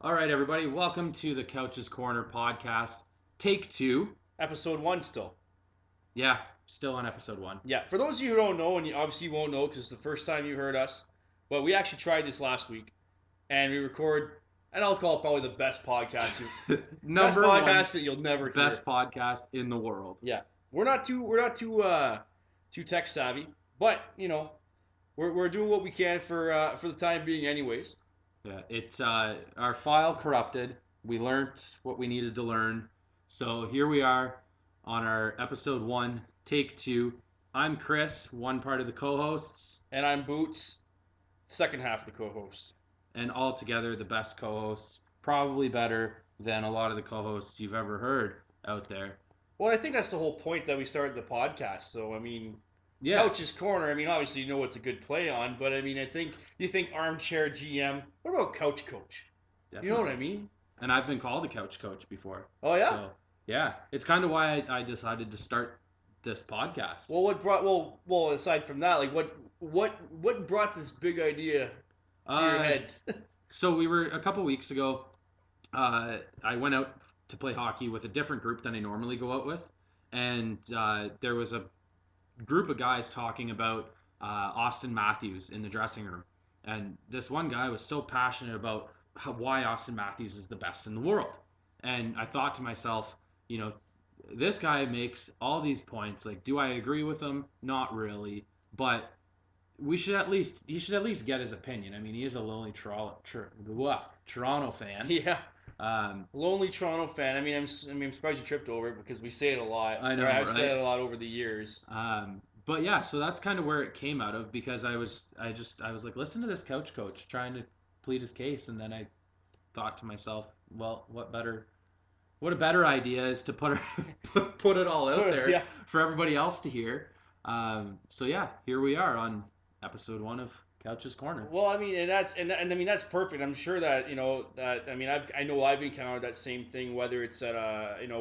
All right, everybody, welcome to the Couches Corner podcast. Take 2. Episode 1 still. Yeah, still on episode 1. Yeah, for those of you who don't know, and you obviously won't know because it's the first time you heard us, but we actually tried this last week, and we record, and I'll call it probably the best podcast, best Number one podcast that you'll never best hear. podcast in the world. Yeah, we're not too tech savvy, but we're doing what we can for the time being, anyways. Yeah, it's our file corrupted. We learned what we needed to learn. So here we are on our episode 1, take 2. I'm Chris, one part of the co-hosts, And I'm Boots, second half of the co-host. and all together the best co-hosts, probably better than a lot of the co-hosts you've ever heard out there. Well, I think that's the whole point that we started the podcast. So I mean, Yeah. Couch's Corner. I mean, obviously you know what's a good play on, but I mean, you think armchair GM. What about couch coach? Definitely. You know what I mean? And I've been called a couch coach before. Oh yeah. So, yeah, it's kind of why I decided to start this podcast. Well, what brought? Well, aside from that, like what brought this big idea to your head? So we were a couple weeks ago. I went out to play hockey with a different group than I normally go out with, and there was a group of guys talking about Austin Matthews in the dressing room, and this one guy was so passionate about why Austin Matthews is the best in the world, and I thought to myself, this guy makes all these points. Like, do I agree with him? Not really, but he should at least get his opinion. I mean, he is a lonely Toronto fan. Yeah, Um, lonely Toronto fan. I mean, I'm surprised you tripped over it because we say it a lot. I know, I've right? said it a lot over the years. But yeah, so that's kind of where it came out of, because I was like, listen to this couch coach trying to plead his case, and then I thought to myself, well, what a better idea is to put it all out there Yeah. for everybody else to hear. So yeah, here we are on episode 1 of Couch's Corner. Well, I mean, and I mean that's perfect. I'm sure that I mean I know I've encountered that same thing, whether it's at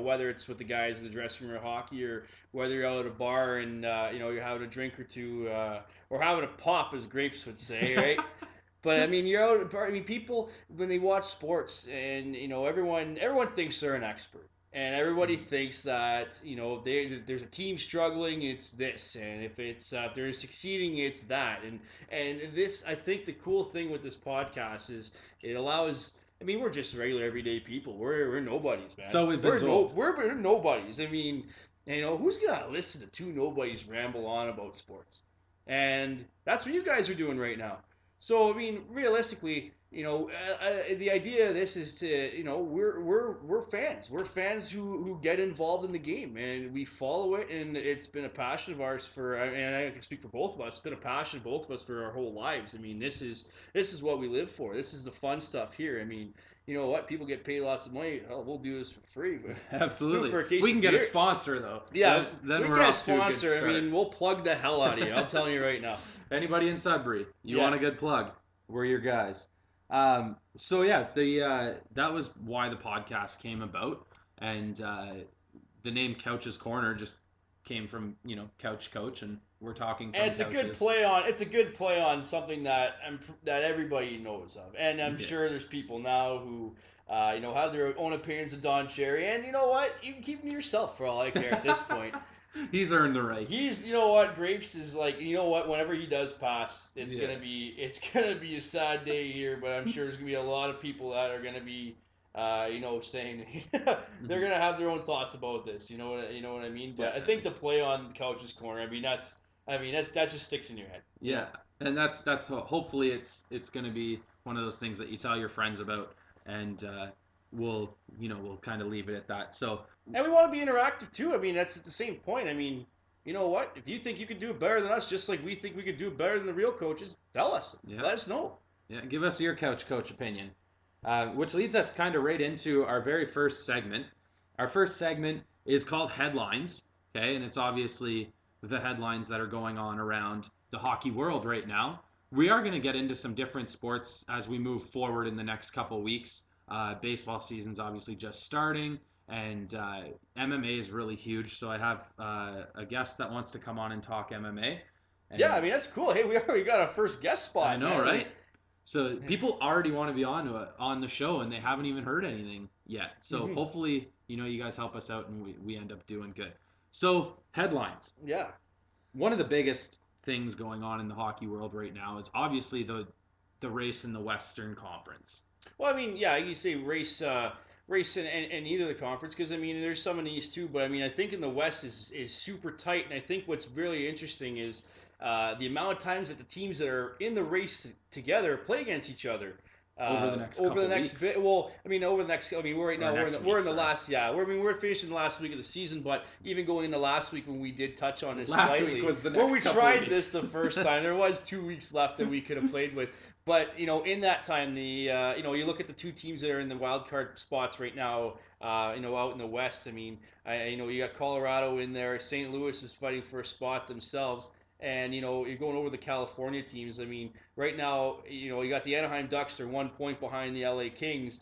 whether it's with the guys in the dressing room of hockey, or whether you're out at a bar and you're having a drink or two, or having a pop, as Grapes would say, right? But I mean, you're out at a bar. I mean, people when they watch sports, and everyone thinks they're an expert. And everybody thinks that there's a team struggling, it's this, and if they're succeeding, it's that, and this. I think the cool thing with this podcast is it allows. I mean, we're just regular everyday people. We're nobodies, man. So we've been told. We're nobodies. I mean, who's gonna listen to two nobodies ramble on about sports? And that's what you guys are doing right now. So I mean, realistically, the idea of this is to, we're fans. We're fans who get involved in the game, and we follow it, and it's been a passion of ours and I can speak for both of us. It's been a passion of both of us for our whole lives. I mean, this is what we live for. This is the fun stuff here. I mean, you know what? People get paid lots of money. Hell, we'll do this for free. But Absolutely. for a case We can of get a beer. sponsor, though. Yeah, then we we're get a off to a good sponsor. I start. mean, we'll plug the hell out of you. I'm telling you right now. Anybody in Sudbury, you Yeah. want a good plug? We're your guys. So yeah, that was why the podcast came about, and the name Couch's Corner just came from couch coach, and we're talking from And it's couches. a good play on something that everybody knows of, and I'm sure there's people now who have their own opinions of Don Cherry, and you know what, you can keep them to yourself for all I care at this point. He's earned the right. Grapes is like, whenever he does pass, it's gonna be a sad day here, but I'm sure there's gonna be a lot of people that are gonna be saying they're gonna have their own thoughts about this. You know what I mean? But Definitely. I think the play on Couch's Corner, that just sticks in your head. Yeah, and that's hopefully it's going to be one of those things that you tell your friends about, and we'll kind of leave it at that. So, And we want to be interactive too. I mean, that's at the same point. I mean, you know what? If you think you could do it better than us, just like we think we could do it better than the real coaches, tell us. Yeah. Let us know. yeah, give us your couch coach opinion, which leads us kind of right into our very first segment. Our first segment is called Headlines, okay, and it's obviously the headlines that are going on around the hockey world right now. We are going to get into some different sports as we move forward in the next couple weeks. Baseball season's obviously just starting, and MMA is really huge. So I have a guest that wants to come on and talk MMA. And Yeah, I mean, that's cool. Hey, we already got our first guest spot. I know, man. right? So people already want to be on the show, and they haven't even heard anything yet. So Mm-hmm. hopefully, you guys help us out, and we end up doing good. So headlines. Yeah. One of the biggest things going on in the hockey world right now is obviously the race in the Western Conference. Well, I mean, yeah, you say race in either the conference because I mean, there's some in the East too, but I mean, I think in the West is super tight, and I think what's really interesting is the amount of times that the teams that are in the race together play against each other. Over the next Over the couple next weeks bit, well, I mean, over the next, I mean, we're right or now next we're week, in the sorry. last, yeah, we're finishing the last week of the season, but even going into last week when we did touch on this Last week slightly, was the when next we couple tried this weeks. the first time, there was 2 weeks left that we could have played with, but in that time, you look at the two teams that are in the wild card spots right now. Out in the West. I mean, you got Colorado in there. St. Louis is fighting for a spot themselves, and you're going over the California teams. I mean, right now, you got the Anaheim Ducks. They're 1 point behind the LA Kings.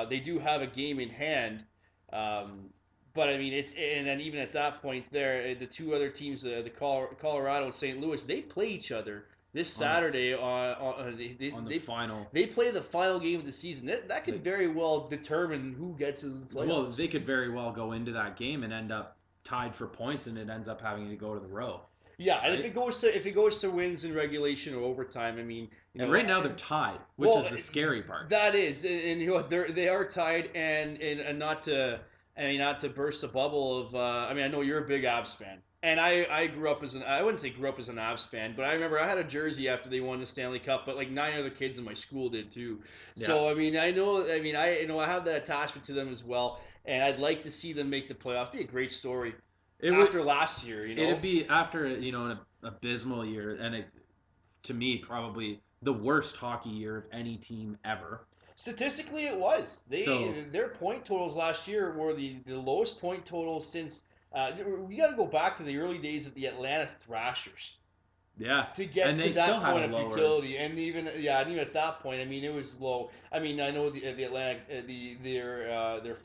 They do have a game in hand. Um, but I mean, and then even at that point, there the two other teams, the Colorado and St. Louis, they play each other this on the Saturday on they, on the they final. they play the final game of the season. That could Like, very well determine who gets in the well, playoffs. they could very well go into that game and end up tied for points, and it ends up having to go to the row, Yeah, and right? if it goes to wins in regulation or overtime, I mean, And right now they're tied, which well, is the scary part. that is, and they are tied, and not to, I mean, not to burst the bubble of, I mean, I know you're a big Avs fan, and I grew up as I wouldn't say grew up as an Avs fan, but I remember I had a jersey after they won the Stanley Cup, but like 9 other kids in my school did too. Yeah, So I mean, I mean, I have that attachment to them as well, and I'd like to see them make the playoffs. Be a great story it would. after last year, It'd be after an abysmal year, and to me probably the worst hockey year of any team ever. Statistically, it was. So Their point totals last year were the lowest point totals since. We got to go back to the early days of the Atlanta Thrashers yeah, to and get to they still that had a point of lower. futility, and even at that point, I mean, it was low. I mean, I know the Atlanta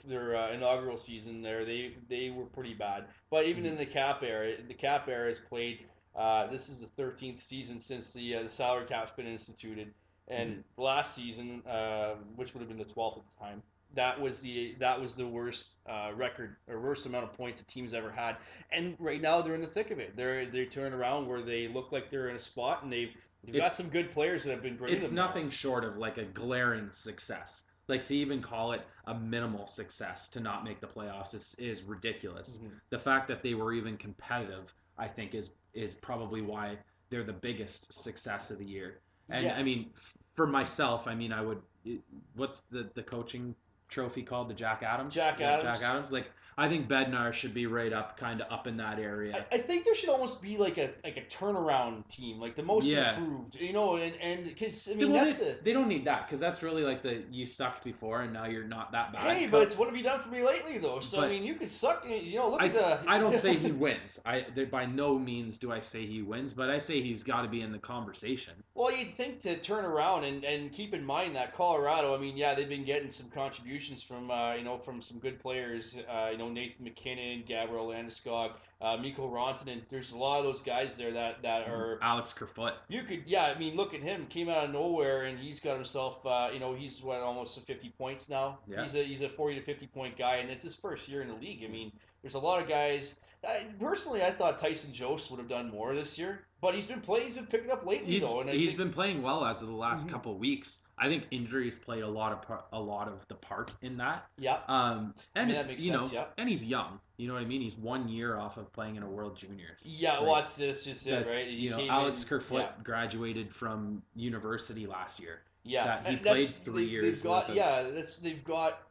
their inaugural season there, they were pretty bad, but even in the cap era has played. This is the 13th season since the salary cap's been instituted, Mhm. and last season, which would have been the 12th at the time, that was the worst record or worst amount of points a team's ever had. And right now they're in the thick of it. They turn around where they look like they're in a spot, and they've got It's some good players that have been bringing it's them there. nothing short of like a glaring success. Like to even call it a minimal success to not make the playoffs is ridiculous. Mm-hmm. The fact that they were even competitive, I think, is probably why they're the biggest success of the year. And Yeah, I mean, for myself, I mean, I would. What's the coaching trophy called? The Jack Adams? Jack Yeah, Jack Adams. Adams. Like I think Bednar should be right up, kind of up in that area. I think there should almost be like a turnaround team, like the most Yeah, improved, and because I They- mean Well, that's they, a they don't need that because that's really like the you sucked before and now you're not that bad. hey, but it's what have you done for me lately though? So I But mean, you could suck, look I at the I don't say he wins. By no means do I say he wins, but I say he's got to be in the conversation. Well, you'd think to turn around and keep in mind that Colorado, I mean, yeah, they've been getting some contributions from, from some good players, Nathan McKinnon, Gabriel Landeskog, Mikko Rantanen. There's a lot of those guys there that are, Alex Kerfoot. you could, yeah, I mean, look at him, came out of nowhere and he's got himself, he's what, almost 50 points now. Yeah. He's a 40 to 50 point guy and it's his first year in the league. I mean, there's a lot of guys. Personally, I thought Tyson Jost would have done more this year, but he's been playing. He's been picking up lately, He's though, and I he's think. been playing well as of the last Mhm. couple of weeks. I think injuries played a lot of the part in that. Yeah, I And mean that it's makes sense. Yeah, and he's young. You know what I mean? He's 1 year off of playing in a World Juniors. yeah. Well, Like that's just it, that's right? He came Alex in. Kerfoot Yeah, graduated from university last year. yeah. That he And that's played 3 years they've worth got of. yeah.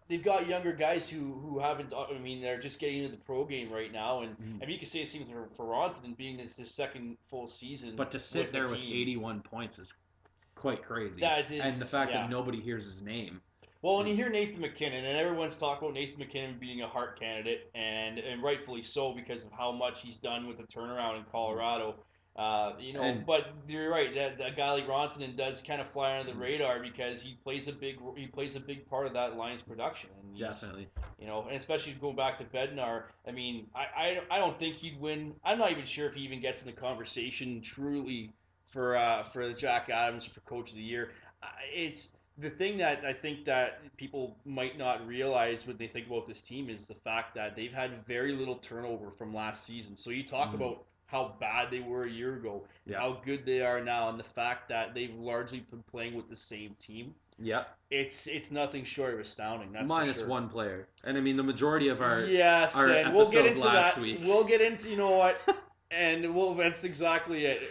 They've got younger guys who haven't. I mean, they're just getting into the pro game right now, and Mhm. I mean you can say the same for Rantanen being his second full season But to with sit the there with team. 81 points is quite crazy. That And the is, fact that yeah. nobody hears his name Well, when you hear is Nathan McKinnon, and everyone's talking about Nathan McKinnon being a Hart candidate, and rightfully so because of how much he's done with the turnaround in Colorado. and But you're right that a guy like Rantanen does kind of fly under the radar because he plays a big part of that line's production, and he's definitely. and especially going back to Bednar. I mean, I don't think he'd win. I'm not even sure if he even gets in the conversation truly for the Jack Adams for Coach of the Year. it's the thing that I think that people might not realize when they think about this team is the fact that they've had very little turnover from last season. So you talk Mm, about how bad they were a year ago, yeah. how good they are now, and the fact that they've largely been playing with the same team. Yeah. It's nothing short of astounding. That's for Minus sure. one player. And I mean, the majority of Yes, our and we'll get episode into last that. week. We'll get into you know what, and we'll. That's exactly it.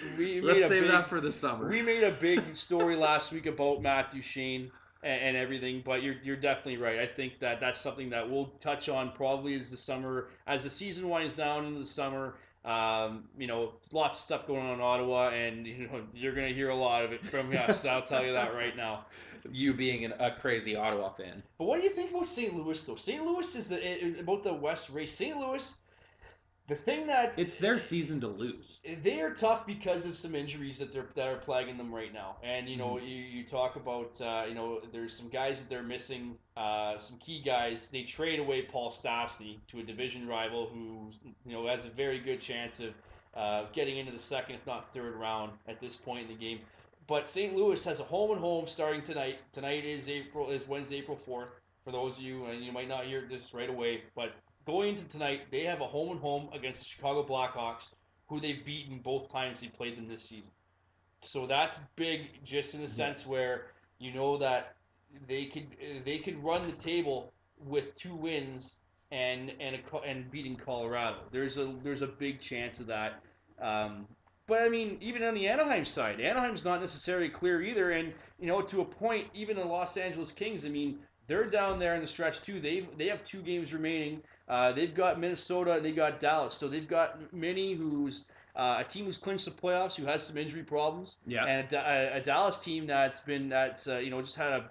Let's save that for the summer. We made a big story last week about Matt Duchene and everything, but you're definitely right. I think that that's something that we'll touch on probably as the season winds down into the summer. Lots of stuff going on in Ottawa, and you're gonna hear a lot of it from us. I'll tell you that right now. You being a crazy Ottawa fan. But what do you think about St. Louis though? St. Louis is about the West race. St. Louis, the thing that It's their season to lose. they are tough because of some injuries that are plaguing them right now. And Mhm. you talk about there's some guys that they're missing, some key guys. They trade away Paul Stastny to a division rival who has a very good chance of getting into the second, if not third round at this point in the game. But St. Louis has a home and home starting tonight. Tonight is Wednesday, April 4th. For those of you, and you might not hear this right away, but going into tonight, they have a home and home against the Chicago Blackhawks, who they've beaten both times they played them this season. So that's big, just in the Yeah. sense where you know that they could run the table with 2 wins and beating Colorado. There's a big chance of that. Um, but I mean, even on the Anaheim side, Anaheim's not necessarily clear either, and to a point, even the Los Angeles Kings. I mean, they're down there in the stretch too. They have 2 games remaining. They've got Minnesota and they've got Dallas. So they've got many who's a team who's clinched the playoffs, who has some injury problems, Yeah. and a Dallas team that's just had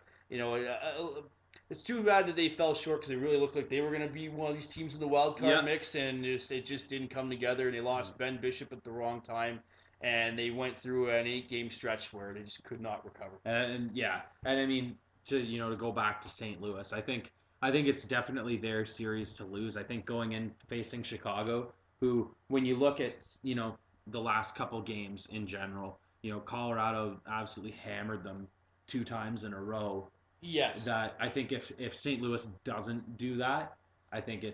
it's too bad that they fell short because they really looked like they were going to be one of these teams in the wild card Yeah. mix, and it just didn't come together. And they lost Ben Bishop at the wrong time, and they went through an 8-game stretch where they just could not recover. And yeah, and I mean to go back to St. Louis, I think it's definitely their series to lose. I think going in facing Chicago, who when you look at the last couple games in general, Colorado absolutely hammered them 2 times in a row. Yes. That I think if St. Louis doesn't do that, I think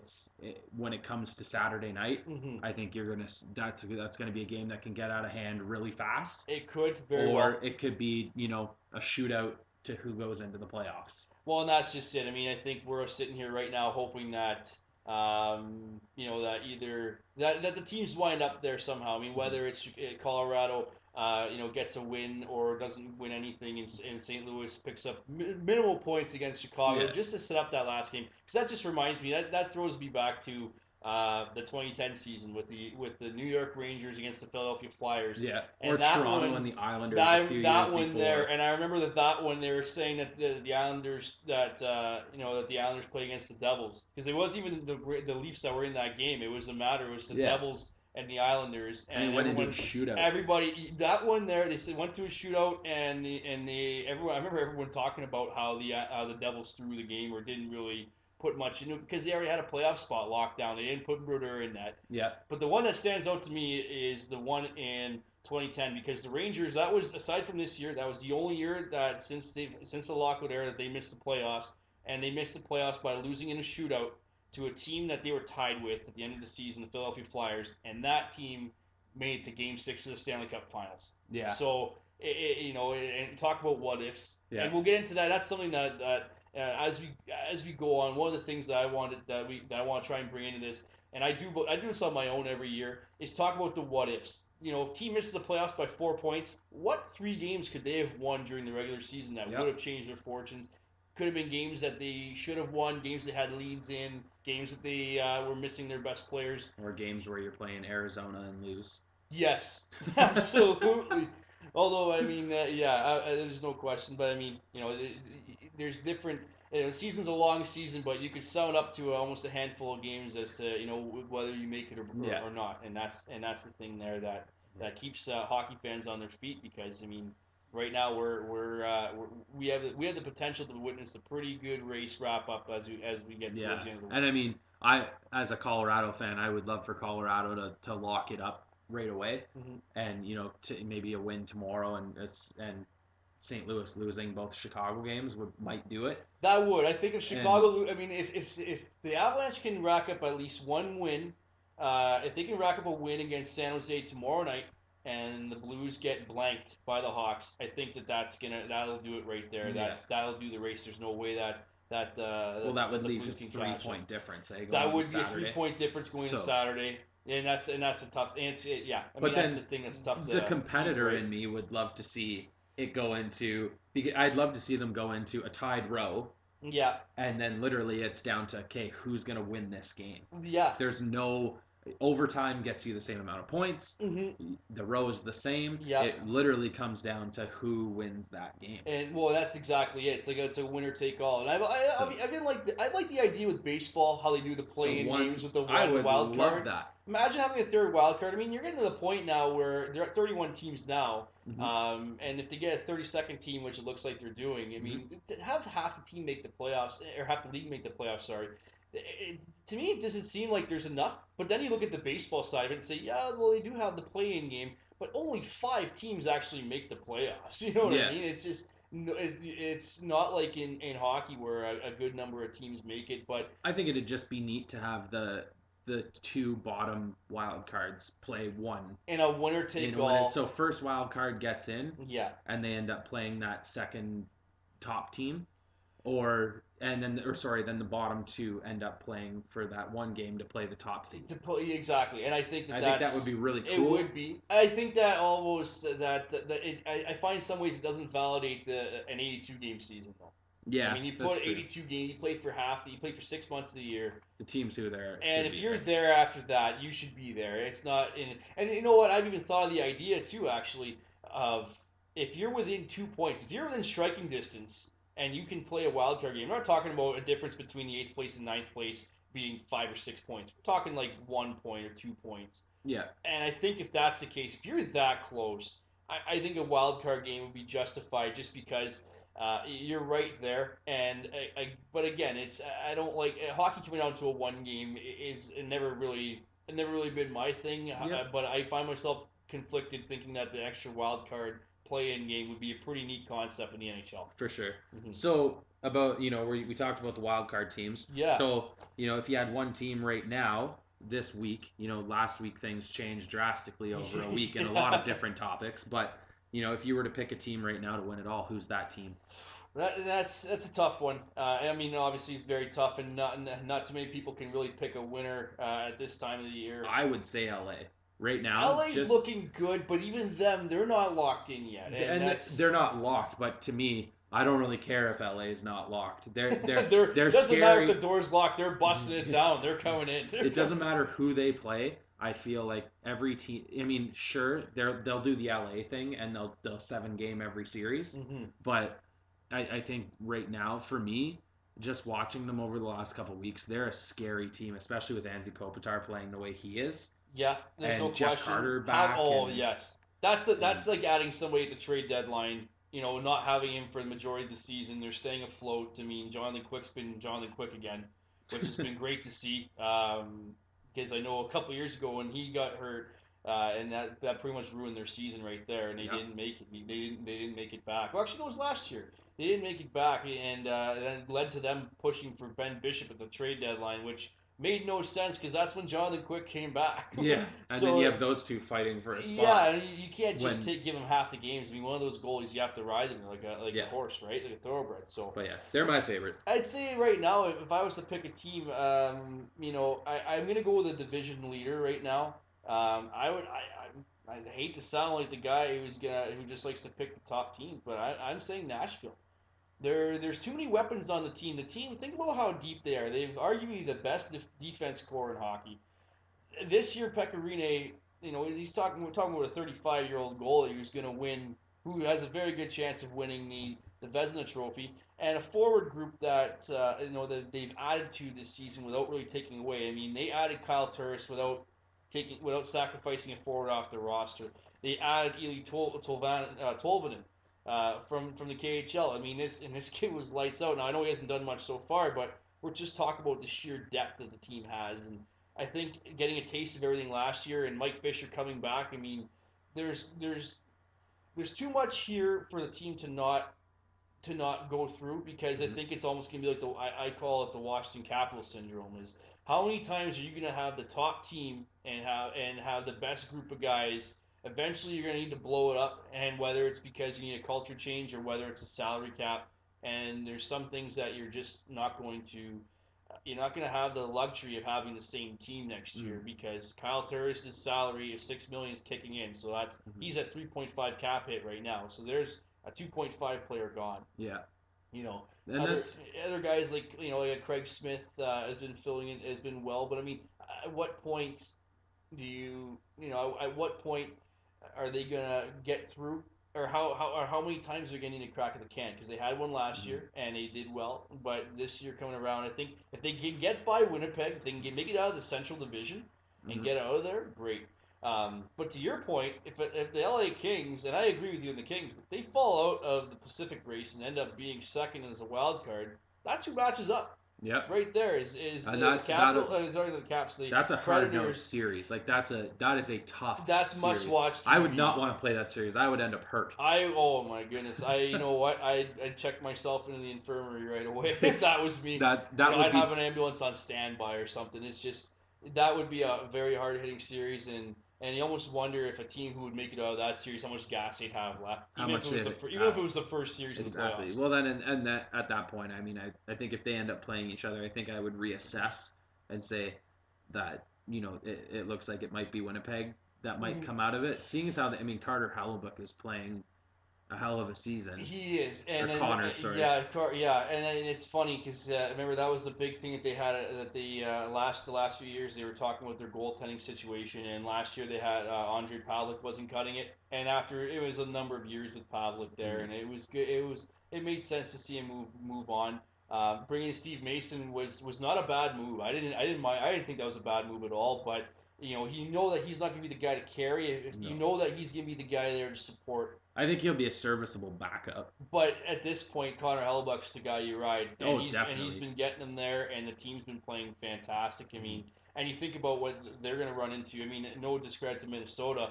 when it comes to Saturday night, Mm-hmm. I think that's gonna be a game that can get out of hand really fast, It could very or well. it could be a shootout to who goes into the playoffs. Well, and that's just it. I mean, I think we're sitting here right now hoping that that either that the teams wind up there somehow. I mean, whether it's Colorado, gets a win or doesn't win anything, and St. Louis picks up minimal points against Chicago Yeah, just to set up that last game. Because that just reminds me that throws me back to the 2010 season with the New York Rangers against the Philadelphia Flyers, yeah, or and that Toronto one and the Islanders a that few that years one before. there, and I remember that one they were saying that the Islanders that the Islanders played against the Devils because it wasn't even the Leafs that were in that game. It was it was the Yeah, Devils and the Islanders, and it and went into a shootout. everybody, that one there they said went to a shootout, and everyone I remember everyone talking about how the Devils threw the game or didn't really put much into it because they already had a playoff spot locked down. They didn't put Bruder in that. Yeah, But the one that stands out to me is the one in 2010 because the Rangers, that was aside from this year, that was the only year that since the lockout era that they missed the playoffs, and they missed the playoffs by losing in a shootout to a team that they were tied with at the end of the season, the Philadelphia Flyers, and that team made it to Game 6 of the Stanley Cup Finals. yeah, So and talk about what ifs, yeah, and we'll get into that. That's something that as we go on, one of the things that I want to try and bring into this, and I do this on my own every year, is talk about the what ifs. If team misses the playoffs by 4 points, what 3 games could they have won during the regular season that would yep. have changed their fortunes? Could have been games that they should have won, games they had leads in, games that they were missing their best players. Or games where you're playing Arizona and lose. Yes, absolutely. Although I mean, there's no question. But I mean, there's different. The season's a long season, but you could sum it up to almost a handful of games as to whether you make it Yeah, or not. And that's the thing there that keeps hockey fans on their feet because I mean, right now we have the potential to witness a pretty good race wrap up as we get yeah, towards the end of the and week. I mean, as a Colorado fan, I would love for Colorado to lock it up right away, Hmm. and to maybe a win tomorrow, and St. Louis losing both Chicago games might do it. That would. I think if And Chicago, I mean, if the Avalanche can rack up at least one win, if they can rack up a win against San Jose tomorrow night, and the Blues get blanked by the Hawks, I think that'll do it right there. yeah, That'll do the race. There's no way well, that would the leave Blues a can three catch point them. difference, going That into would be a Saturday. 3 point difference going to So, Saturday, and that's a tough. And yeah, I mean but that's the then thing that's tough the to keep competitor right. in me would love to see it go into. Because I'd love to see them go into a tied row, Yeah, and then literally it's down to, okay, who's gonna win this game? yeah. There's no overtime gets you the same amount of points. Mm-hmm. The row is the same. Yeah. It literally comes down to who wins that game. And well, that's exactly it. It's a winner take all. And So I've been like I like the idea with baseball how they do the the play in one games with the I one would wild love card. that. Imagine having a third wild card. I mean, you're getting to the point now where they're at 31 teams now, Mm-hmm. and if they get a 32nd team, which it looks like they're doing, I mean, to have half the team make the playoffs or half the league make the playoffs, sorry. To me, it doesn't seem like there's enough. But then you look at the baseball side of it and say, yeah, well, they do have the play-in game, but only 5 teams actually make the playoffs. You know what I mean? It's just it's not like in hockey where a good number of teams make it. But I think it'd just be neat to have the two bottom wild cards play one. in a winner take all, So first wild card gets in, yeah, and they end up playing that second top team, then the bottom two end up playing for that one game to play the top seed. to play exactly. And I think that would be really cool. It would be. I think that almost I find some ways it doesn't validate an 82 game season though. Yeah, I mean, you put 82 games, you play for you play for 6 months of the year. The teams who are there, and if you're there after that, you should be there. It's not in, and you know what? I've even thought of the idea too, actually, of if you're within 2 points, if you're within striking distance, and you can play a wild card game. We're not talking about a difference between the 8th place and 9th place being 5 or 6 points. We're talking like 1 point or 2 points. Yeah. And I think if that's the case, if you're that close, I think a wild card game would be justified just because you're right there. And but again, I don't like hockey coming down to a one game is never really been my thing. Yep. But I find myself conflicted thinking that the extra wild card play-in game would be a pretty neat concept in the NHL. For sure. Mm-hmm. So about we talked about the wild card teams. Yeah. So if you had one team right now this week, last week things changed drastically over a week in a lot of different topics. But if you were to pick a team right now to win it all, who's that team? That's a tough one. I mean, obviously it's very tough, and not too many people can really pick a winner at this time of the year. I would say LA. Right now, LA's looking good, but even them, they're not locked in yet. And they're not locked, but to me, I don't really care if LA is not locked. They're doesn't scary. matter if the door's locked, they're busting it down. They're coming in. It doesn't matter who they play. I feel like every team. I mean, sure, they'll do the LA thing and they'll 7-game every series, but I think right now for me, just watching them over the last couple of weeks, they're a scary team, especially with Anze Kopitar playing the way he is. Yeah, there's no Jeff question. Carter back. Yes, that's like adding somebody at the trade deadline. Not having him for the majority of the season. They're staying afloat. I mean, Jonathan Quick's been Jonathan Quick again, which has been great to see. Because I know a couple years ago when he got hurt, and that pretty much ruined their season right there, and they didn't make it. They didn't make it back. Well, actually, it was last year. They didn't make it back, and that led to them pushing for Ben Bishop at the trade deadline, which made no sense because that's when Jonathan Quick came back. Yeah, and then you have those two fighting for a spot. Yeah, you can't just give them half the games. I mean, one of those goalies, you have to ride them like a horse, right? Like a thoroughbred. So, but yeah, they're my favorite. I'd say right now, if I was to pick a team, I'm gonna go with a division leader right now. I hate to sound like the guy who just likes to pick the top teams, but I'm saying Nashville. There's too many weapons on the team. Think about how deep they are. They've arguably the best defense core in hockey. This year, Pecorine, we're talking about a 35-year-old goalie who's going to win, who has a very good chance of winning the Vezina Trophy, and a forward group that that they've added to this season without really taking away. I mean, they added Kyle Turris without sacrificing a forward off their roster. They added Eli Tolvanen. From the KHL. I mean, this kid was lights out. Now, I know he hasn't done much so far, but we're just talking about the sheer depth that the team has. And I think getting a taste of everything last year and Mike Fisher coming back, I mean, there's there's too much here for the team to not go through, because I think it's almost gonna be like I call it the Washington Capitals syndrome. Is how many times are you gonna have the top team and have the best group of guys? Eventually, you're gonna need to blow it up, and whether it's because you need a culture change or whether it's a salary cap, and there's some things that you're not going to have the luxury of having the same team next year, because Kyle Turris' salary of $6 million is kicking in, so he's at 3.5 cap hit right now. So there's a 2.5 player gone. Yeah. You know, And other guys like like Craig Smith has been filling in, has been well, but I mean, at what point at what point are they gonna get through, or how many times are they gonna need to crack at the can? Because they had one last year and they did well, but this year coming around, I think if they can get by Winnipeg, if they can make it out of the Central Division and get out of there, great. But to your point, if the LA Kings, and I agree with you in the Kings, but they fall out of the Pacific race and end up being second as a wild card, that's who matches up. Yep. Right there is the Capital. Sorry, the Caps. That's a hard-nosed series. Like that is a tough. That's must-watch. I would not want to play that series. I would end up hurt. Oh my goodness. You know what? I'd check myself into the infirmary right away if that was me. I'd have an ambulance on standby or something. It's just that would be a very hard-hitting series, and you almost wonder if a team who would make it out of that series, how much gas they'd have left, even if it was the first series of the playoffs. Well, then, and that at that point, I mean, I think if they end up playing each other, I think I would reassess and say that it looks like it might be Winnipeg that might come out of it. Seeing as how Carter Hellebuyck is playing a hell of a season. He is, and Connor, sorry. Yeah, and it's funny because remember that was the big thing that they had that the last few years they were talking about their goaltending situation, and last year they had Andre Pavlik wasn't cutting it, and after it was a number of years with Pavlik there, and it was good. It made sense to see him move on. Bringing Steve Mason was not a bad move. I didn't think that was a bad move at all, but. You know that he's not going to be the guy to carry. You know that he's going to be the guy there to support. I think he'll be a serviceable backup. But at this point, Connor Hellebuyck's the guy you ride. And Definitely. And he's been getting them there, and the team's been playing fantastic. I mean, and you think about what they're going to run into. I mean, no discredit to Minnesota,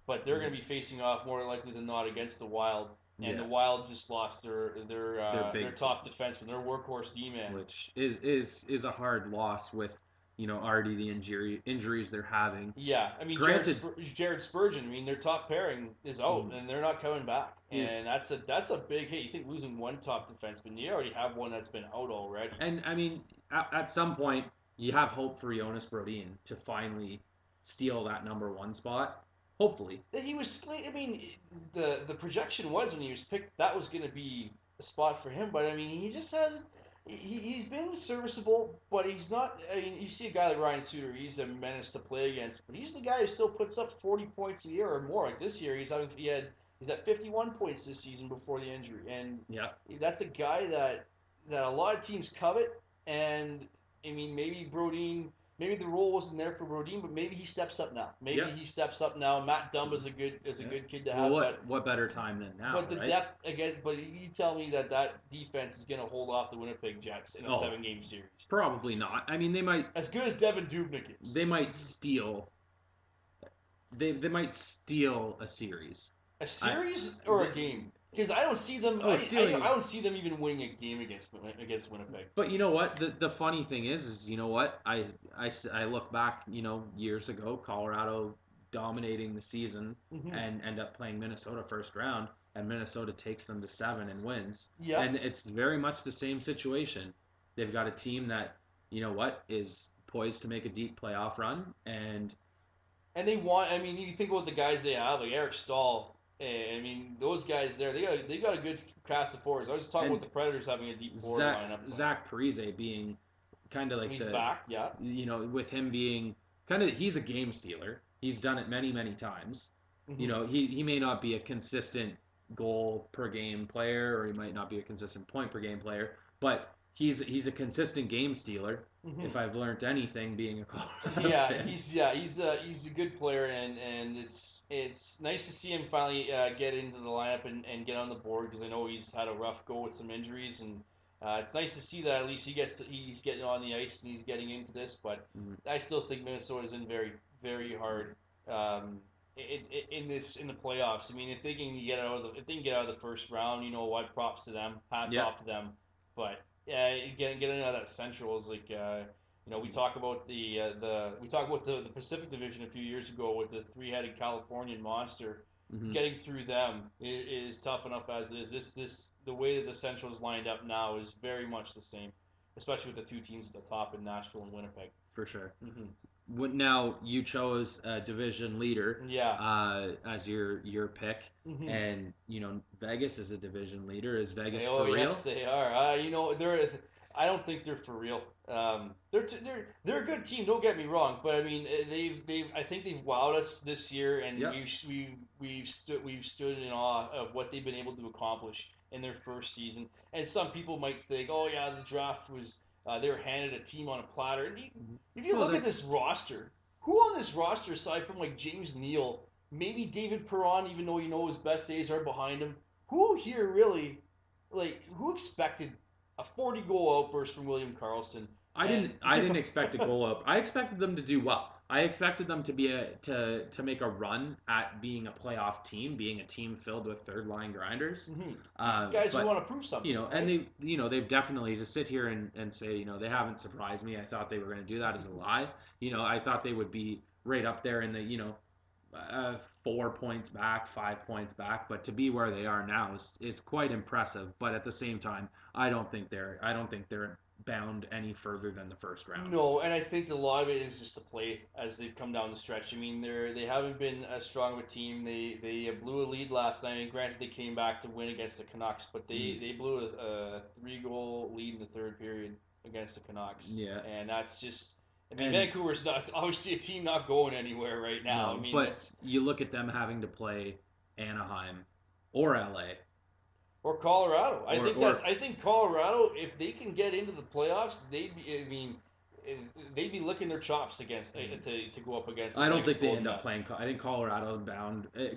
but they're going to be facing off more likely than not against the Wild. And the Wild just lost their top defenseman, their workhorse D-man. Which is a hard loss with already the injuries they're having. Yeah, I mean, Jared Spurgeon. I mean, their top pairing is out, and they're not coming back, and that's a big hit. You think losing one top defenseman, you already have one that's been out already. And I mean, at some point, you have hope for Jonas Brodin to finally steal that number one spot. Hopefully, he was. I mean, the projection was when he was picked that was going to be a spot for him, but I mean, he just hasn't. He's been serviceable, but he's not. I mean, you see a guy like Ryan Suter, he's a menace to play against, but he's the guy who still puts up 40 points a year or more. Like this year, he's at 51 points this season before the injury, and that's a guy that a lot of teams covet. And I mean, maybe the role wasn't there for Brodin, but maybe he steps up now. He steps up now. Matt Dumba's a good kid to have. Well, what better time than now? But the depth again. But you tell me that defense is going to hold off the Winnipeg Jets in a 7-game series? Probably not. I mean, they might. As good as Devin Dubnyk is, they might steal. They might steal a series. A series or a game? Because I don't see them. I don't see them even winning a game against Winnipeg. But you know what? The funny thing is you know what? I look back, years ago, Colorado dominating the season and end up playing Minnesota first round, and Minnesota takes them to 7 and wins. Yeah. And it's very much the same situation. They've got a team that is poised to make a deep playoff run, and they want. I mean, you think about the guys they have, like Eric Stahl. I mean, those guys there, they got a good cast of forwards. I was just talking about the Predators having a deep forward lineup. Zach Parise being kind of like he's back, yeah. With him being kind of, he's a game stealer. He's done it many, many times. He may not be a consistent goal per game player, or he might not be a consistent point per game player, but he's a consistent game stealer. If I've learned anything, being a Colorado fan. he's a good player, and it's nice to see him finally get into the lineup and get on the board, because I know he's had a rough go with some injuries, and it's nice to see that at least he's getting on the ice and he's getting into this. But I still think Minnesota's been very, very hard in the playoffs. I mean, if they can get out of the if they can get out of the first round, you know what? Props to them. Hats Yeah. off to them. But yeah, getting out of that Central is like we talk about the Pacific Division a few years ago with the three-headed Californian monster. Hmm. Getting through them is tough enough as it is. This the way that the Central is lined up now is very much the same, especially with the two teams at the top in Nashville and Winnipeg. For sure. Hmm. Now you chose a division leader Yeah. as your pick, Hmm. and Vegas is a division leader. Is Vegas Oh for yes, real? they are. They're. I don't think they're for real. They're a good team. Don't get me wrong, but I mean they've I think they've wowed us this year, and Yep. we've stood in awe of what they've been able to accomplish in their first season. And some people might think, oh yeah, the draft was they were handed a team on a platter. And if you Well, look at this that's roster, who on this roster aside from like James Neal, maybe David Perron, even though his best days are behind him, who here really who expected a 40 goal outburst from William Karlsson? I And didn't I didn't expect a goal up. I expected them to do well. I expected them to be to make a run at being a playoff team, being a team filled with third line grinders. Mhm. Guys who But want to prove something, and right? they've definitely to sit here and say they haven't surprised me. I thought they were going to do that as a lie. I thought they would be right up there in the 4 points back, 5 points back, but to be where they are now is quite impressive. But at the same time, I don't think they're bound any further than the first round. No, and I think a lot of it is just the play as they've come down the stretch. I mean, they haven't been as strong of a team. They blew a lead last night, and granted they came back to win against the Canucks, but Mm, they blew a 3 goal lead in the third period against the Canucks, yeah, and that's just. I mean, and Vancouver's not obviously a team not going anywhere right now. I no, mean, but that's you look at them having to play Anaheim or LA or Colorado. or I think Colorado, if they can get into the playoffs, they'd be. I mean, they'd be licking their chops against to go up against the I don't Vegas think they Golden end up Knights. playing. I think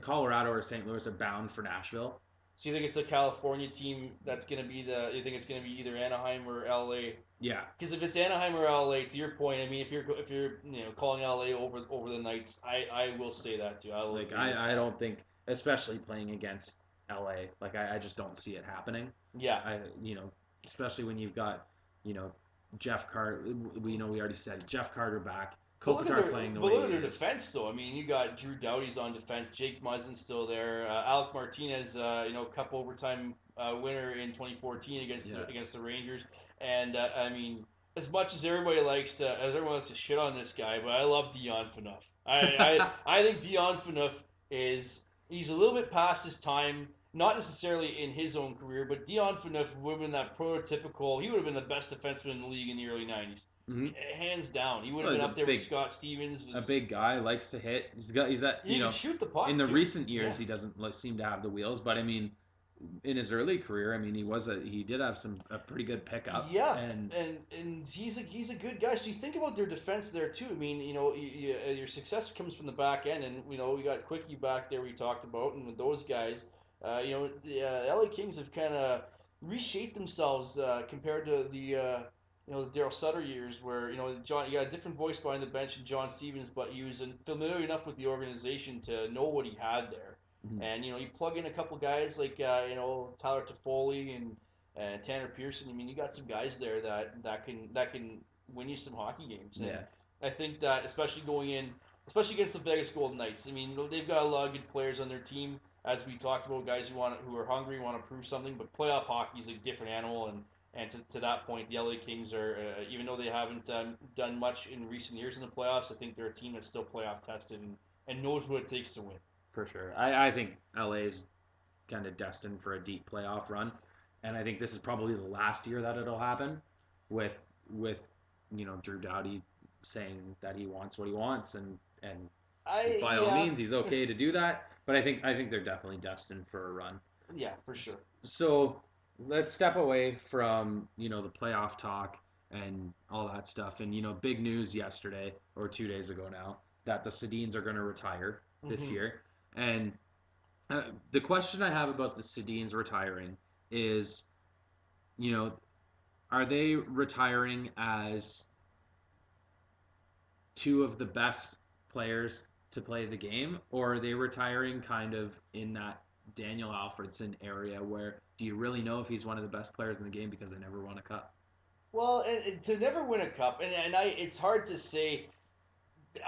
Colorado or St. Louis are bound for Nashville. So you think it's a California team that's going to be the? You think it's going to be either Anaheim or LA? Yeah, Because if it's Anaheim or LA, to your point, I mean, if you're calling LA over the Knights, I will say that too. I will like agree with I that. don't think, especially playing against LA, like I just don't see it happening. Yeah. I especially when you've got you know Jeff Carter. We already said Jeff Carter back. Kopitar playing the But way look he at their is. defense though. I mean, you got Drew Doughty's on defense, Jake Muzzin's still there, Alec Martinez, Cup overtime winner in 2014 Yeah, against the Rangers, and I mean, as everyone likes to shit on this guy, but I love Dion Phaneuf. I think Dion Phaneuf he's a little bit past his time. Not necessarily in his own career, but Dion Phaneuf would have been that prototypical. He would have been the best defenseman in the league in the early '90s, hmm hands down. He would have well, been he's up there with Scott Stevens. a big guy, likes to hit. He's at He could shoot the in puck the too. recent Yeah, years he doesn't seem to have the wheels, but I mean in his early career, I mean he did have some a pretty good pickup yeah, and and he's a good guy. So you think about their defense there too. I mean, your success comes from the back end, and we got Quickie back there we talked about, and with those guys, the LA Kings have kind of reshaped themselves compared to the Daryl Sutter years, where John, you got a different voice behind the bench in John Stevens, but he was familiar enough with the organization to know what he had there. mhm. And you plug in a couple guys like Tyler Toffoli and Tanner Pearson. I mean, you got some guys there that can win you some hockey games, and Yeah, I think that especially against the Vegas Golden Knights. I mean, they've got a lot of good players on their team, as we talked about, guys who are hungry, want to prove something. But playoff hockey is a different animal, and to that point, the LA Kings are even though they haven't done much in recent years in the playoffs, I think they're a team that's still playoff tested and knows what it takes to win. for sure. I think LA's kind of destined for a deep playoff run, and I think this is probably the last year that it'll happen with Drew Doughty saying that he wants what he wants, and I by all Yeah, means he's okay to do that. But I think they're definitely destined for a run. yeah, for sure. So let's step away from the playoff talk and all that stuff. And big news yesterday or 2 days ago now that the Sedins are going to retire this Hmm. year. And the question I have about the Sedins retiring is, you know, are they retiring as two of the best players to play the game, or are they retiring kind of in that Daniel Alfredson area where do you really know if he's one of the best players in the game because they never won a cup? Well, and to never win a cup, and it's hard to say.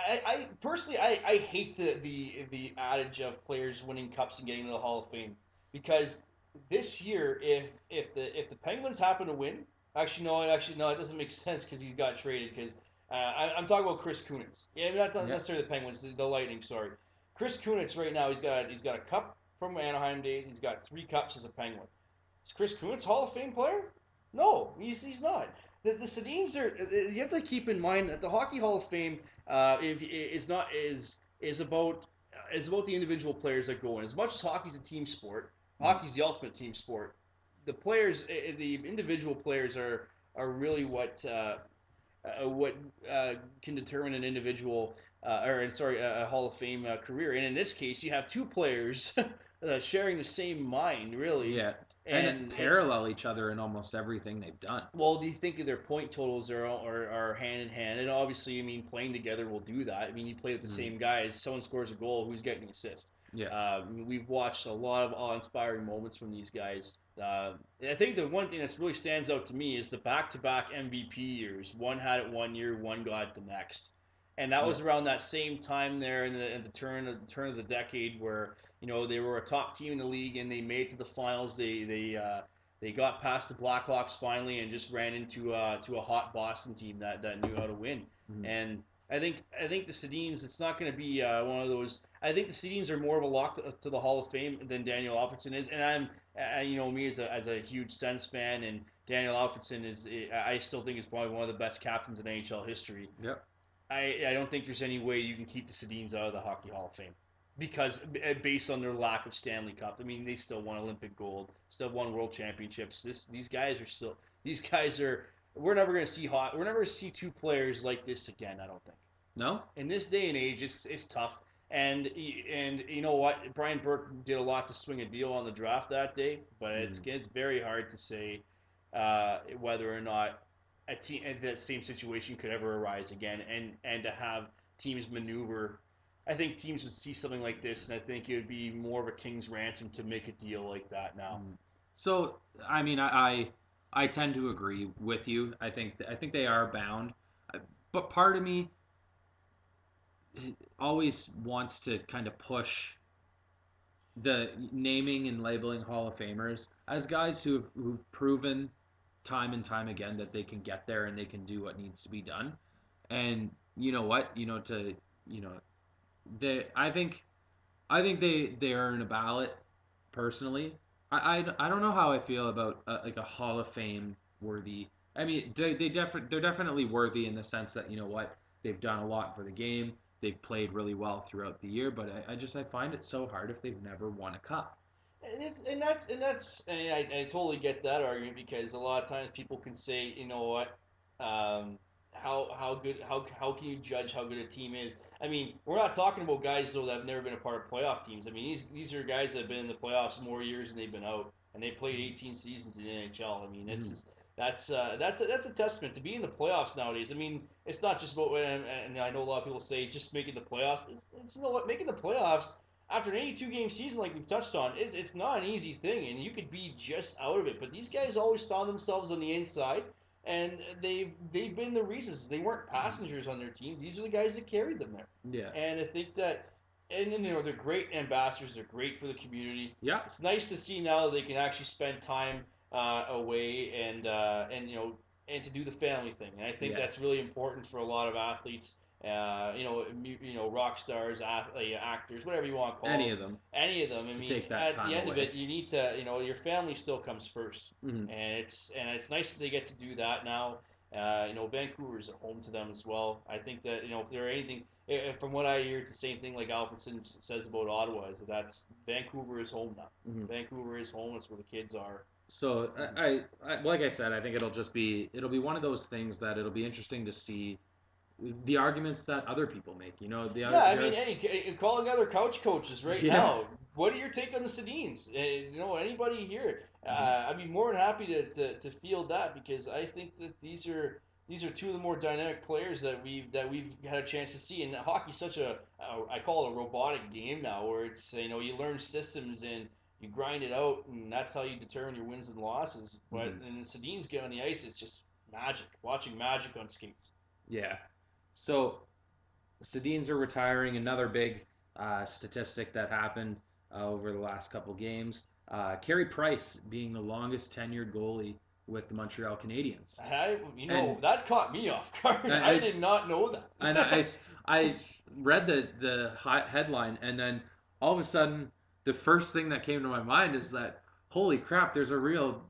I personally, I hate the adage of players winning cups and getting to the Hall of Fame because this year, if the Penguins happen to win, actually no, it doesn't make sense because he got traded. Because I'm talking about Chris Kunitz. Yeah, not Yeah. necessarily the Penguins, the Lightning. Sorry, Chris Kunitz right now he's got a cup from Anaheim days. He's got 3 cups as a Penguin. Is Chris Kunitz Hall of Fame player? No, he's not. The Sedins are. You have to keep in mind that the Hockey Hall of Fame if is not is about the individual players that go in. As much as hockey's a team sport, Mm. hockey's the ultimate team sport. The players, the individual players are really what can determine an individual or sorry a Hall of Fame career. And in this case, you have 2 players sharing the same mind, really. Yeah. And And it's parallel each other in almost everything they've done. well, do you think their point totals are hand in hand? And obviously, I mean, playing together will do that. I mean, you play with the Mm. same guys. Someone scores a goal, who's getting the assist? Yeah. We've watched a lot of awe-inspiring moments from these guys. I think the one thing that really stands out to me is the back-to-back MVP years. One had it one year, one got it the next, and that Yeah. was around that same time there in the turn of the decade where they were a top team in the league and they made it to the finals. They got past the Blackhawks finally and just ran into to a hot Boston team that knew how to win. Mm. And I think the Sedins. It's not going to be one of those. I think the Sedins are more of a lock to the Hall of Fame than Daniel Alfredson is. And me as a huge Sens fan, and Daniel Alfredson is. I still think is probably one of the best captains in NHL history. Yep. I don't think there's any way you can keep the Sedins out of the Hockey Hall of Fame because based on their lack of Stanley Cup. I mean, they still won Olympic gold, still won World Championships. These guys are still these guys are. We're never going to see hot. We're never going to see 2 players like this again. I don't think. No? In this day and age, it's tough. And you know what? Brian Burke did a lot to swing a deal on the draft that day, but Mm. it's very hard to say whether or not a team that same situation could ever arise again, and to have teams maneuver. I think teams would see something like this, and I think it would be more of a king's ransom to make a deal like that now. Mm. So, I mean, I tend to agree with you. I think they are bound, but part of me always wants to kind of push the naming and labeling Hall of Famers as guys who've proven time and time again that they can get there and they can do what needs to be done. And you know what? You know they I think they earn a ballot personally. I don't know how I feel about like a Hall of Fame worthy. I mean, they're definitely worthy in the sense that you know what they've done a lot for the game. They've played really well throughout the year, but I find it so hard if they've never won a cup. And I totally get that argument because a lot of times people can say, you know what, how can you judge how good a team is? I mean, we're not talking about guys though that have never been a part of playoff teams. I mean, these are guys that have been in the playoffs more years than they've been out, and they played 18 seasons in the NHL. I mean, it's Mm-hmm. just, that's a testament to be in the playoffs nowadays. I mean, it's not just about and I know a lot of people say just making the playoffs. It's you know what, making the playoffs after an 82 game season like we've touched on, it's not an easy thing, and you could be just out of it. But these guys always found themselves on the inside, and they've been the reasons. They weren't passengers on their team. These are the guys that carried them there. Yeah. And I think that, and they're great ambassadors. They're great for the community. Yeah. It's nice to see now that they can actually spend time away and and to do the family thing. And I think Yeah. that's really important for a lot of athletes rock stars, actors, whatever you want to call Any them. of them Any of them. I to mean, take that at the time end of away. it, you need to, your family still comes first, Mm-hmm. and it's nice that they get to do that now. Vancouver is home to them as well. I think that if there are anything, from what I hear, it's the same thing like Alfredson says about Ottawa, is that's Vancouver is home now. Mm-hmm. Vancouver is home. It's where the kids are. So like I said, I think it'll be one of those things that it'll be interesting to see the arguments that other people make. You know, Yeah, I mean, hey, call together couch coaches right yeah. now. What are your take on the Sedins? Anybody here? Mm-hmm. I'd be more than happy to field that because I think that these are these are two of the more dynamic players that we've had a chance to see. And hockey's such I call it a robotic game now, where it's you learn systems and you grind it out, and that's how you determine your wins and losses. But Hmm. and Sedin's get on the ice, it's just magic. Watching magic on skates. Yeah. So Sedins are retiring. Another big statistic that happened over the last couple games. Carey Price being the longest tenured goalie with the Montreal Canadiens. And That caught me off guard. I I, did not know and that. I read the headline, and then all of a sudden, the first thing that came to my mind is that holy crap, there's a real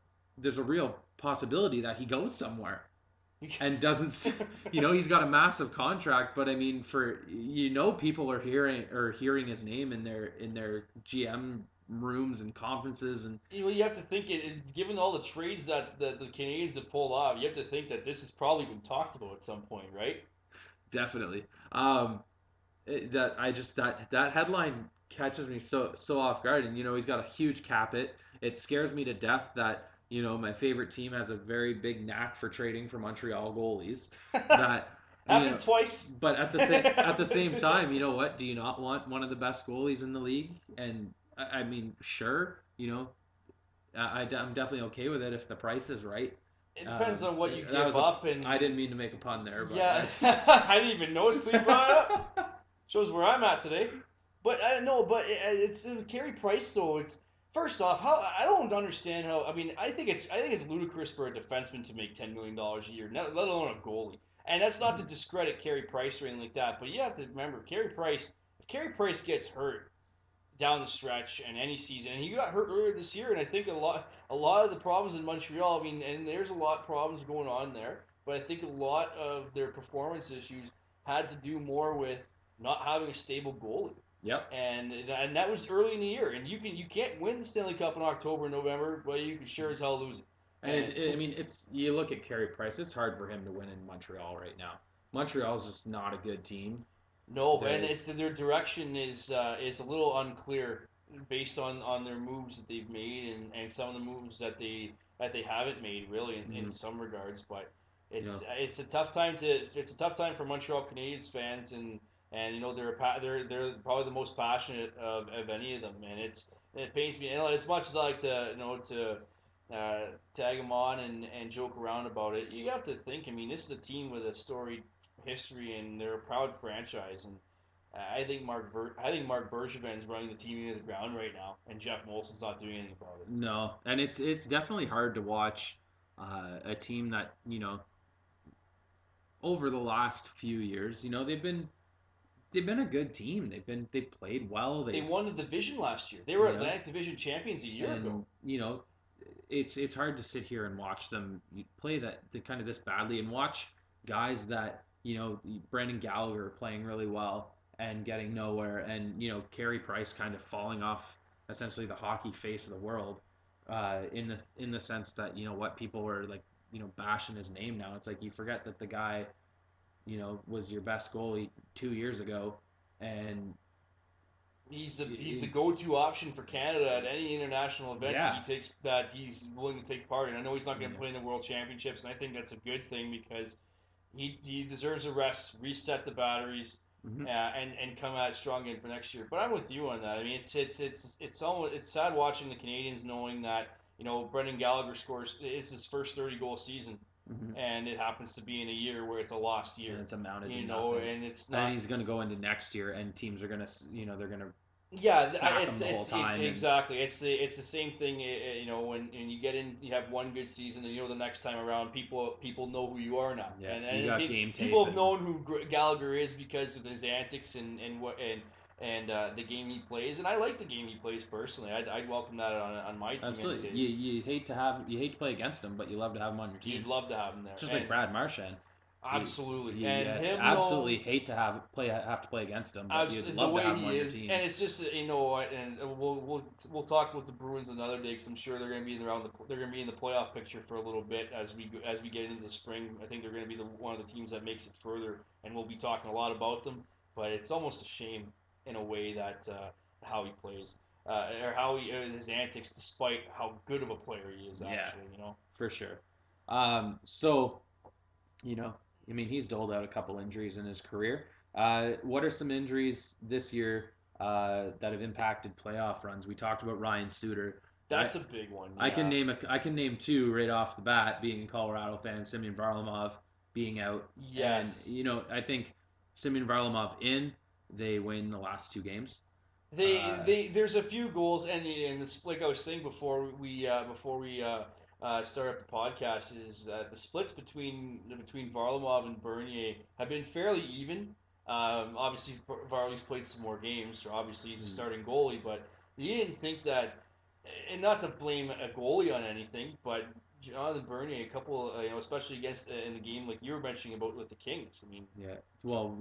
possibility that he goes somewhere and doesn't. He's got a massive contract, but I mean, for people are hearing his name in their GM rooms and conferences, and You have to think given all the trades that the Canadians have pulled off, you have to think that this has probably been talked about at some point, right? definitely. That I just that headline catches me so off guard, and he's got a huge cap it. It scares me to death that my favorite team has a very big knack for trading for Montreal goalies. That you know, Happened twice. but at the same time, you know what? Do you not want one of the best goalies in the league? And I mean, sure, I'm definitely okay with it if the price is right. It depends on what you That give was up, and I didn't mean to make a pun there, but yeah, that's I didn't even notice till you brought it up. Shows where I'm at today. But I know, but it's Carey Price though. It's first off, how I don't understand how. I mean, I think it's ludicrous for a defenseman to make $10 million a year, let alone a goalie. And that's not to discredit Carey Price or anything like that. But you have to remember, Carey Price. If Carey Price gets hurt down the stretch and any season, and he got hurt earlier this year, and I think a lot of the problems in Montreal. I mean, and there's a lot of problems going on there, but I think a lot of their performance issues had to do more with not having a stable goalie. yep. And that was early in the year, and you can't win the Stanley Cup in October and November, but you can sure as hell lose it. And And I mean, it's you look at Carey Price. It's hard for him to win in Montreal right now. Montreal's just not a good team. no, and They, it's their direction is a little unclear based on their moves that they've made and some of the moves that they haven't made really in mm, some regards. But you know, it's a tough time for Montreal Canadiens fans and they're probably the most passionate of any of them, and it pains me. And as much as I like to tag them on and joke around about it, you have to think. I mean, this is a team with a storied history, and they're a proud franchise. And I think Mark Bergevin's running the team into the ground right now, and Jeff Molson's not doing anything about it. no, and it's definitely hard to watch a team that over the last few years, they've been a good team. They've played well. They They've won the division last year. They were you know, Atlantic Division champions a year ago. and it's hard to sit here and watch them play the kind of this badly and watch guys that Brandon Gallagher playing really well and getting nowhere, and Carey Price kind of falling off essentially the hockey face of the world, in the sense that what people were like bashing his name now. It's like you forget that the guy was your best goalie 2 years ago, and He's the go-to option for Canada at any international event yeah, that he's willing to take part in. I know he's not going to yeah. play in the World Championships, and I think that's a good thing because he deserves a rest, reset the batteries, Hmm. and come at it strong again for next year. But I'm with you on that. I mean, it's sad watching the Canadians knowing that Brendan Gallagher scores it's his first 30-goal season, Hmm. and it happens to be in a year where it's a lost And year. it's amounted to nothing. And it's And then not. he's going to go into next year, and teams are going to, they're going to Yeah, sack him the whole time. And exactly. It's the same thing. When you get in, you have one good season, and the next time around, people know who you are now, yeah, and you and got pe- game tape, people have and known who Gallagher is because of his antics and the game he plays, and I like the game he plays personally. I'd welcome that on my team any absolutely, day. you hate to play against him, but you love to have him on your team. You'd love to have him there, It's just like and Brad Marchand. You, absolutely, you and him though. absolutely hate to have to play against him, but you'd The love to way have him he on your is, team. and it's just and we'll talk about the Bruins another day because I'm sure they're going to be they're going to be in the playoff picture for a little bit as we get into the spring. I think they're going to be one of the teams that makes it further, and we'll be talking a lot about them. But it's almost a shame in a way that how he plays or how his antics, despite how good of a player he is Yeah, actually. for sure. So you know, I mean, he's doled out a couple injuries in his career. What are some injuries this year that have impacted playoff runs? We talked about Ryan Suter. I That's a big one. Yeah. I can name two right off the bat. Being a Colorado fan, Semyon Varlamov being out, and Yes. I think Semyon Varlamov in, they win the last two games. There's a few goals, and the like I was saying before we start up the podcast is the splits between Varlamov and Bernier have been fairly even. Obviously, Varley's played some more games, so obviously he's a Mm, starting goalie. But you didn't think that, and not to blame a goalie on anything, but Jonathan Bernier, a couple, especially against in the game like you were mentioning about with the Kings. I mean, yeah, well,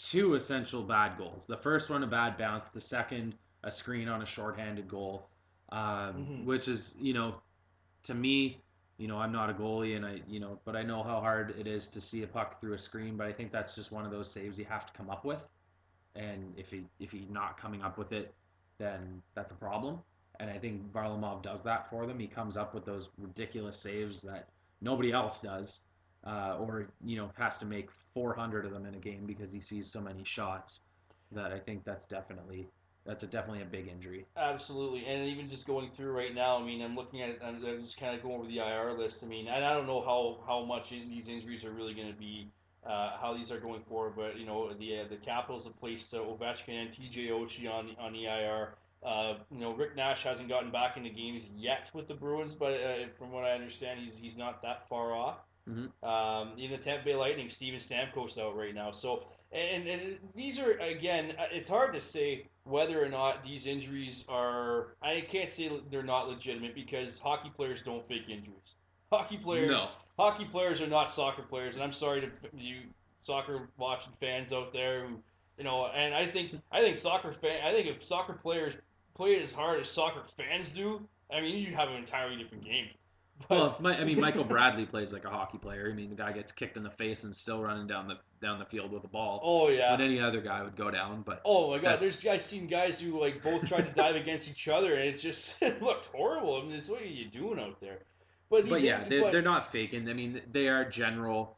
two essential bad goals. The first one a bad bounce. The second a screen on a shorthanded goal, mhm. which is to me, I'm not a goalie, and but I know how hard it is to see a puck through a screen. But I think that's just one of those saves you have to come up with, and if he's not coming up with it, then that's a problem. And I think Varlamov does that for them. He comes up with those ridiculous saves that nobody else does, or has to make 400 of them in a game because he sees so many shots. That I think definitely a big injury. Absolutely, and even just going through right now, I mean, I'm just kind of going over the IR list. I mean, and I don't know how much these injuries are really going to be, how these are going forward. But the Capitals have placed Ovechkin and TJ Oshie on the IR. Rick Nash hasn't gotten back into games yet with the Bruins, but from what I understand, he's not that far off. Mm-hmm. In the Tampa Bay Lightning, Steven Stamkos out right now. So, and these are again, it's hard to say whether or not these injuries are. I can't say they're not legitimate because hockey players don't fake injuries. Hockey players, No. hockey players are not soccer players, and I'm sorry to you soccer watching fans out there who, and I think if soccer players play as hard as soccer fans do, I mean, you'd have an entirely different game. But Well, I mean, Michael Bradley plays like a hockey player. I mean, the guy gets kicked in the face and still running down the field with a ball oh when yeah, any other guy would go down. But oh my God, there's that's guys seen guys who like both tried to dive against each other, and it just it looked horrible. I mean, it's what are you doing out there? But but yeah, they're but not faking. I mean, they are general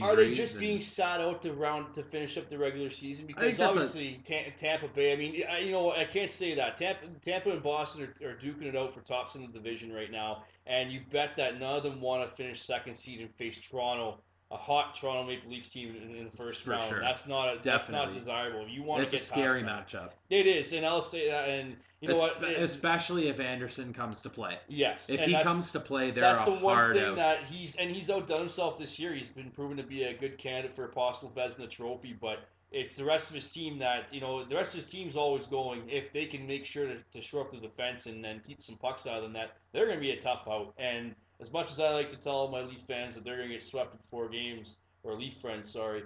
are they injuries, just being and sat out to finish up the regular season? I think Because that's a obviously Tampa Bay. I mean, I can't say that Tampa and Boston are duking it out for tops in the division right now, and you bet that none of them want to finish second seed and face Toronto, a hot Toronto Maple Leafs team in the first for round. sure, That's not definitely. desirable. You want to It's a get past scary that. matchup, It is, and I'll say that. And you know what? especially if Anderson comes to play. Yes, If and he comes to play, they're that's a the one hard thing out. that he's outdone himself this year. He's been proven to be a good candidate for a possible Vezina trophy, but it's the rest of his team that the rest of his team's always going. If they can make sure to shore up the defense and then keep some pucks out of them, that they're going to be a tough out. And as much as I like to tell my Leaf fans that they're going to get swept in 4 games, or Leaf friends, sorry,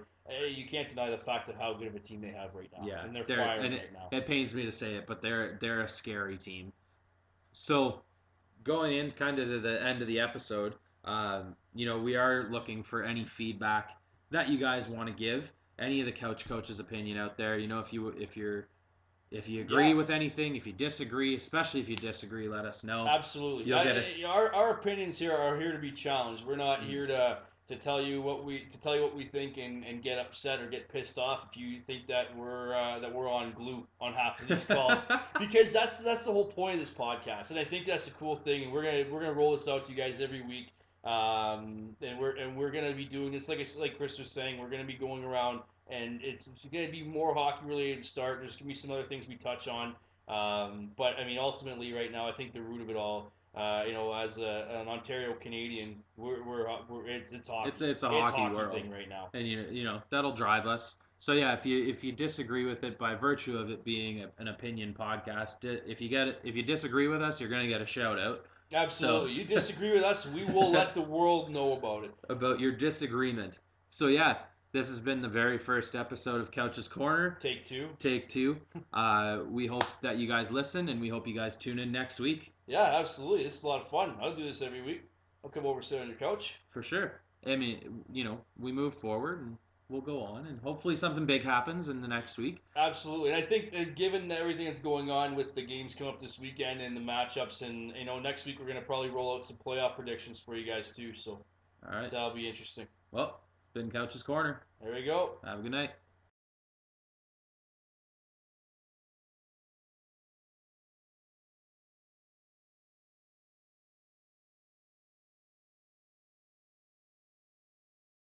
you can't deny the fact of how good of a team they have right now, Yeah, and they're they're firing and right now. it pains me to say it, but they're a scary team. So going in kind of to the end of the episode, we are looking for any feedback that you guys want to give. Any of the couch coaches' opinion out there. If you agree Yeah, with anything, if you disagree, especially if you disagree, let us know. absolutely. You'll get it. Our opinions here are here to be challenged. We're not Mm. here to tell you what we think and get upset or get pissed off if you think that we're on glue on half of these calls because that's the whole point of this podcast, and I think that's the cool thing. And we're gonna roll this out to you guys every week. And we're gonna be doing this like Chris was saying. We're gonna be going around, and it's gonna be more hockey related to start. There's gonna be some other things we touch on. But I mean, ultimately, right now, I think the root of it all, as an Ontario Canadian, it's hockey. It's a It's hockey hockey world, thing right now. and that'll drive us. So yeah, if you disagree with it by virtue of it being an opinion podcast, if you disagree with us, you're gonna get a shout out. So Absolutely. You disagree with us, we will let the world know about it. about your disagreement. So yeah, this has been the very first episode of Couch's Corner. Take two. Take two. We hope that you guys listen, and we hope you guys tune in next week Yeah, absolutely. This is a lot of fun. I'll do this every week. I'll come over, sit on your couch. for sure. I mean, we move forward and we'll go on, and hopefully something big happens in the next week. Absolutely, and I think given everything that's going on with the games coming up this weekend and the matchups, and next week we're gonna probably roll out some playoff predictions for you guys too. So All right. That'll be interesting. Well, it's been Couch's Corner. There we go. Have a good night.